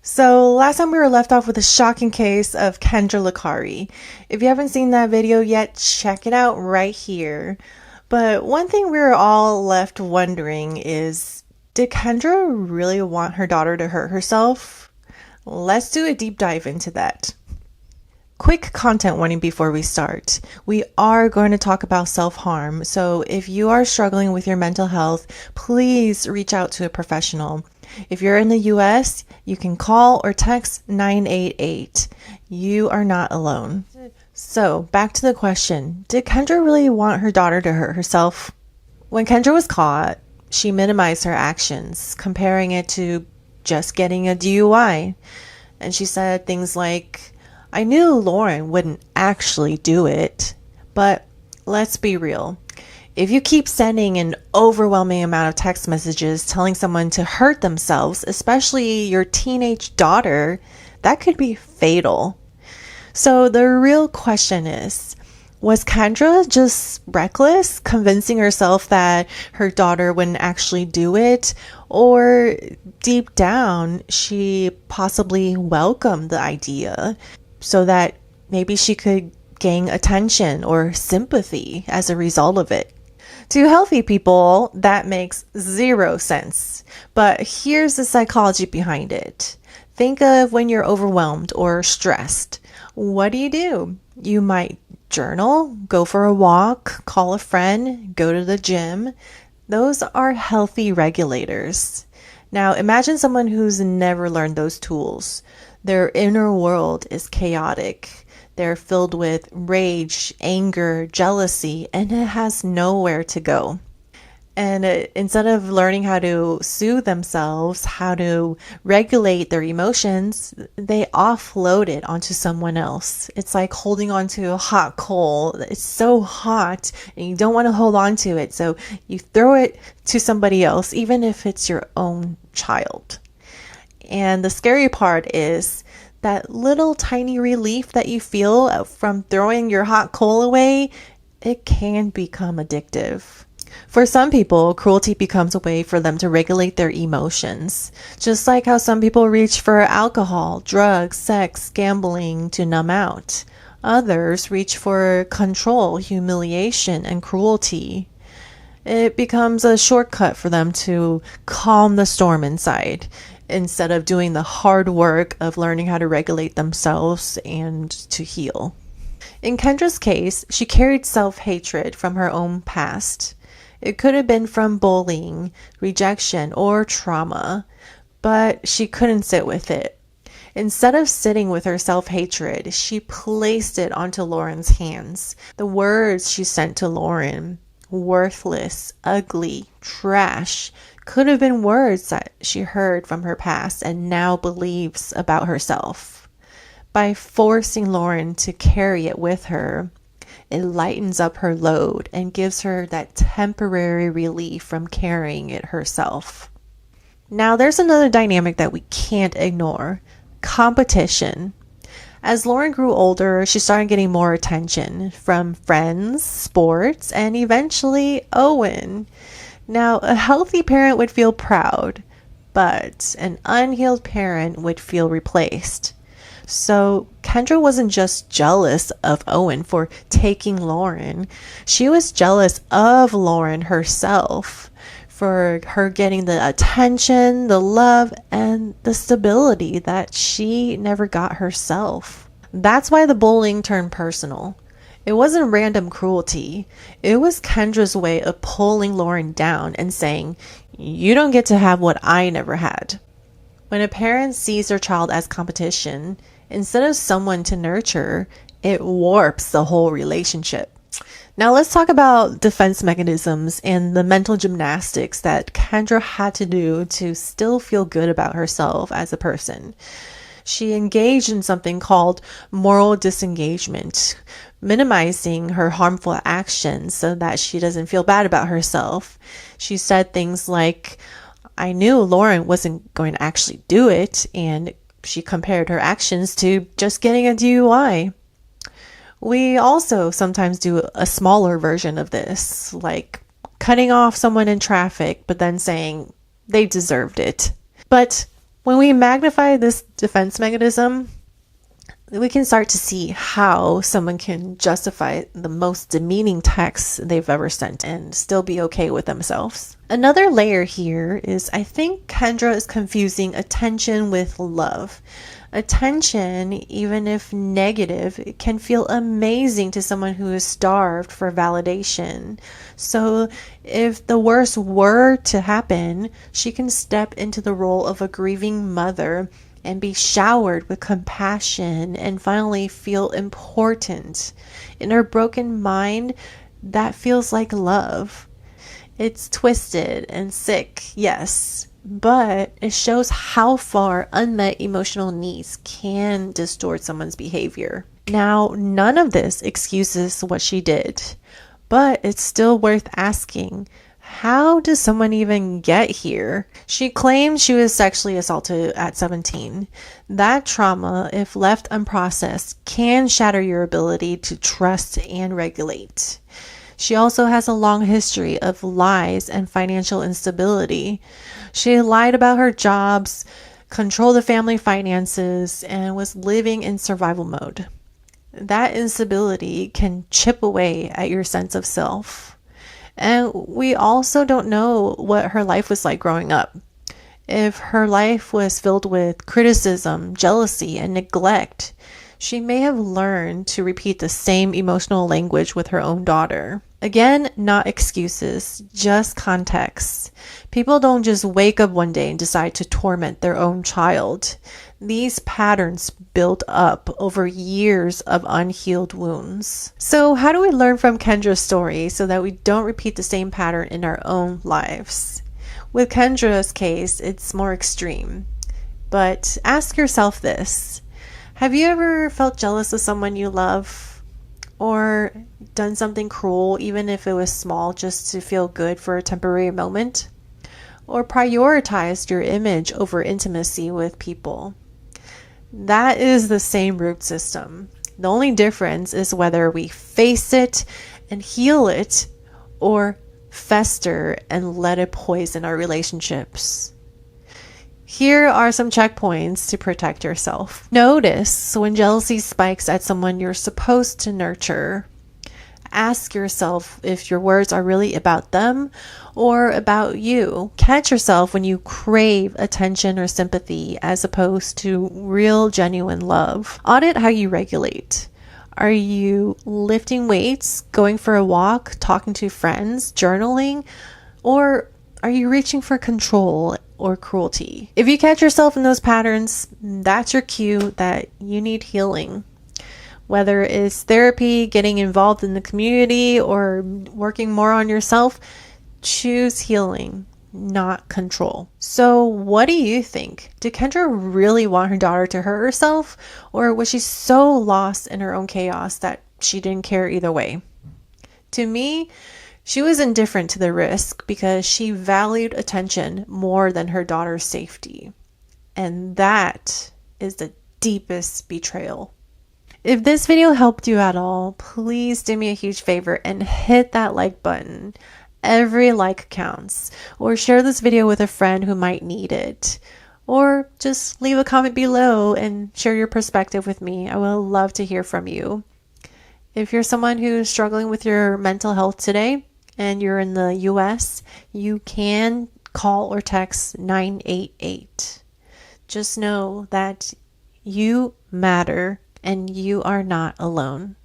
So last time we were left off with a shocking case of Kendra Licari. If you haven't seen that video yet, check it out right here. But one thing we were all left wondering is, did Kendra really want her daughter to hurt herself? Let's do a deep dive into that. Quick content warning before we start. We are going to talk about self-harm, so if you are struggling with your mental health, please reach out to a professional. If you're in the US, you can call or text 988. You are not alone. So, back to the question. Did Kendra really want her daughter to hurt herself? When Kendra was caught, she minimized her actions, comparing it to just getting a DUI. And she said things like, I knew Lauren wouldn't actually do it, but let's be real. If you keep sending an overwhelming amount of text messages telling someone to hurt themselves, especially your teenage daughter, that could be fatal. So the real question is, was Kendra just reckless, convincing herself that her daughter wouldn't actually do it? Or deep down, she possibly welcomed the idea so that maybe she could gain attention or sympathy as a result of it? To healthy people, that makes zero sense. But here's the psychology behind it. Think of when you're overwhelmed or stressed. What do? You might journal, go for a walk, call a friend, go to the gym. Those are healthy regulators. Now imagine someone who's never learned those tools. Their inner world is chaotic. They're filled with rage, anger, jealousy, and it has nowhere to go. And instead of learning how to soothe themselves, how to regulate their emotions, they offload it onto someone else. It's like holding onto a hot coal. It's so hot and you don't want to hold on to it. So you throw it to somebody else, even if it's your own child. And the scary part is that little tiny relief that you feel from throwing your hot coal away, it can become addictive. For some people, cruelty becomes a way for them to regulate their emotions, just like how some people reach for alcohol, drugs, sex, gambling to numb out. Others reach for control, humiliation, and cruelty. It becomes a shortcut for them to calm the storm inside, instead of doing the hard work of learning how to regulate themselves and to heal. In Kendra's case, she carried self-hatred from her own past. It could have been from bullying, rejection, or trauma, but she couldn't sit with it. Instead of sitting with her self-hatred, she placed it onto Lauren's hands. The words she sent to Lauren, worthless, ugly, trash, could have been words that she heard from her past and now believes about herself. By forcing Lauren to carry it with her, it lightens up her load and gives her that temporary relief from carrying it herself. Now there's another dynamic that we can't ignore: competition. As Lauren grew older, she started getting more attention from friends, sports, and eventually Owen. Now, a healthy parent would feel proud, but an unhealed parent would feel replaced. So Kendra wasn't just jealous of Owen for taking Lauren. She was jealous of Lauren herself for her getting the attention, the love, and the stability that she never got herself. That's why the bullying turned personal. It wasn't random cruelty. It was Kendra's way of pulling Lauren down and saying, you don't get to have what I never had. When a parent sees their child as competition, instead of someone to nurture, it warps the whole relationship. Now let's talk about defense mechanisms and the mental gymnastics that Kendra had to do to still feel good about herself as a person. She engaged in something called moral disengagement, minimizing her harmful actions so that she doesn't feel bad about herself. She said things like, I knew Lauren wasn't going to actually do it, and she compared her actions to just getting a DUI. We also sometimes do a smaller version of this, like cutting off someone in traffic, but then saying they deserved it. But When we magnify this defense mechanism, we can start to see how someone can justify the most demeaning texts they've ever sent and still be okay with themselves. Another layer here is I think Kendra is confusing attention with love. Attention, even if negative, can feel amazing to someone who is starved for validation. So if the worst were to happen, she can step into the role of a grieving mother and be showered with compassion and finally feel important. In her broken mind, that feels like love. It's twisted and sick, yes, but it shows how far unmet emotional needs can distort someone's behavior. Now, none of this excuses what she did, but it's still worth asking. How does someone even get here? She claims she was sexually assaulted at 17. That trauma, if left unprocessed, can shatter your ability to trust and regulate. She also has a long history of lies and financial instability. She lied about her jobs, controlled the family finances, and was living in survival mode. That instability can chip away at your sense of self. And we also don't know what her life was like growing up. If her life was filled with criticism, jealousy, and neglect, she may have learned to repeat the same emotional language with her own daughter. Again, not excuses, just context. People don't just wake up one day and decide to torment their own child. These patterns build up over years of unhealed wounds. So how do we learn from Kendra's story so that we don't repeat the same pattern in our own lives? With Kendra's case, it's more extreme. But ask yourself this. Have you ever felt jealous of someone you love? Or done something cruel, even if it was small, just to feel good for a temporary moment? Or prioritized your image over intimacy with people? That is the same root system. The only difference is whether we face it and heal it or fester and let it poison our relationships. Here are some checkpoints to protect yourself. Notice when jealousy spikes at someone you're supposed to nurture. Ask yourself if your words are really about them or about you. Catch yourself when you crave attention or sympathy as opposed to real, genuine love. Audit how you regulate. Are you lifting weights, going for a walk, talking to friends, journaling? Or are you reaching for control or cruelty? If you catch yourself in those patterns, that's your cue that you need healing. Whether it's therapy, getting involved in the community, or working more on yourself, choose healing, not control. So what do you think? Did Kendra really want her daughter to hurt herself? Or was she so lost in her own chaos that she didn't care either way? To me, she was indifferent to the risk because she valued attention more than her daughter's safety. And that is the deepest betrayal. If this video helped you at all, please do me a huge favor and hit that like button. Every like counts. Or share this video with a friend who might need it. Or just leave a comment below and share your perspective with me. I would love to hear from you. If you're someone who's struggling with your mental health today and you're in the US, you can call or text 988. Just know that you matter and you are not alone.